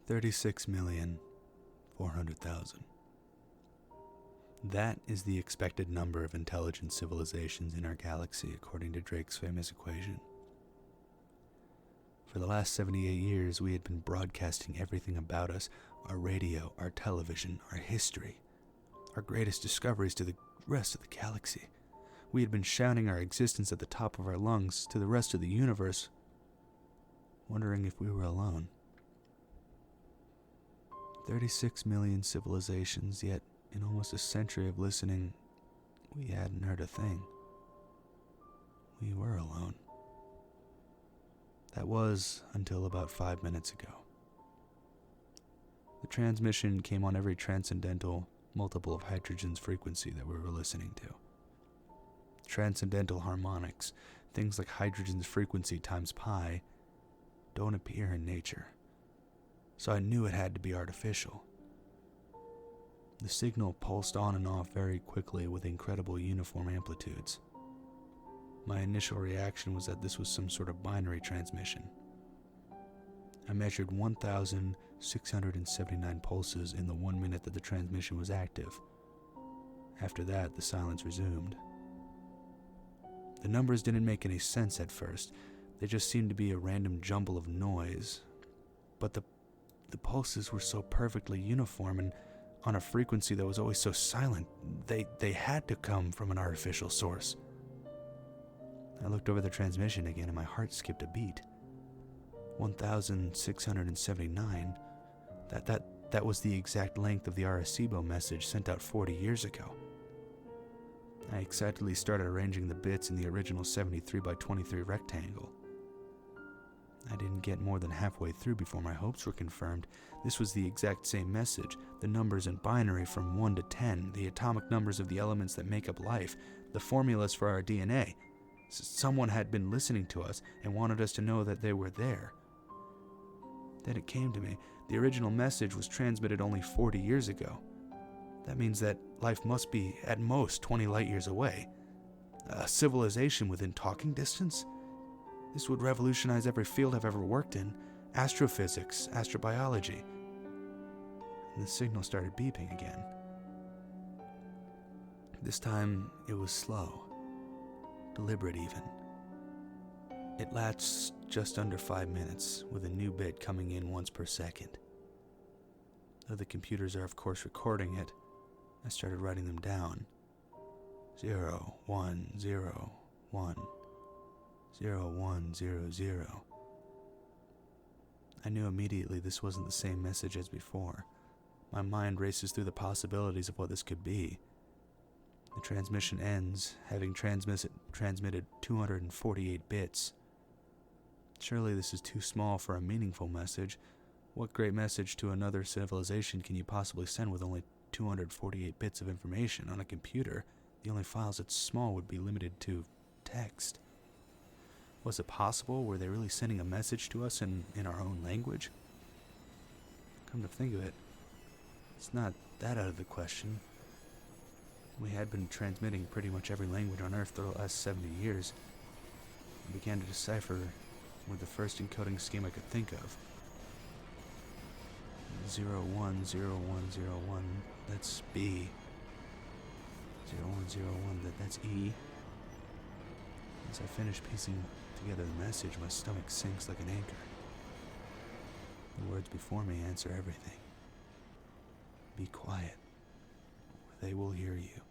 36,400,000. That is the expected number of intelligent civilizations in our galaxy, according to Drake's famous equation. For the last 78 years, we had been broadcasting everything about us, our radio, our television, our history, our greatest discoveries to the rest of the galaxy. We had been shouting our existence at the top of our lungs to the rest of the universe, wondering if we were alone. 36 million civilizations, yet in almost a century of listening, we hadn't heard a thing. We were alone. That was until about 5 minutes ago. The transmission came on every transcendental multiple of hydrogen's frequency that we were listening to. Transcendental harmonics, things like hydrogen's frequency times pi, don't appear in nature, so I knew it had to be artificial. The signal pulsed on and off very quickly with incredible uniform amplitudes. My initial reaction was that this was some sort of binary transmission. I measured 1,679 pulses in the 1 minute that the transmission was active. After that, the silence resumed. The numbers didn't make any sense at first. They just seemed to be a random jumble of noise. But the pulses were so perfectly uniform and on a frequency that was always so silent, they had to come from an artificial source. I looked over the transmission again and my heart skipped a beat. 1,679. That was the exact length of the Arecibo message sent out 40 years ago. I excitedly started arranging the bits in the original 73 by 23 rectangle. I didn't get more than halfway through before my hopes were confirmed. This was the exact same message, the numbers in binary from 1 to 10, the atomic numbers of the elements that make up life, the formulas for our DNA. Someone had been listening to us and wanted us to know that they were there. Then it came to me. The original message was transmitted only 40 years ago. That means that life must be at most 20 light years away. A civilization within talking distance? This would revolutionize every field I've ever worked in. Astrophysics, astrobiology. And the signal started beeping again. This time it was slow. Deliberate even. It lasts just under 5 minutes, with a new bit coming in once per second. Though the computers are of course recording it, I started writing them down. 0, 1, 0, 1, 0, 1, 0, 0. I knew immediately this wasn't the same message as before. My mind races through the possibilities of what this could be. The transmission ends, having transmitted 248 bits. Surely this is too small for a meaningful message. What great message to another civilization can you possibly send with only 248 bits of information on a computer? The only files that's small would be limited to text. Was it possible? Were they really sending a message to us in our own language? Come to think of it, it's not that out of the question. We had been transmitting pretty much every language on Earth for the last 70 years. I began to decipher with the first encoding scheme I could think of. 010101, that's B. 0101, that's E. As I finish piecing together the message, my stomach sinks like an anchor. The words before me answer everything. Be quiet, or they will hear you.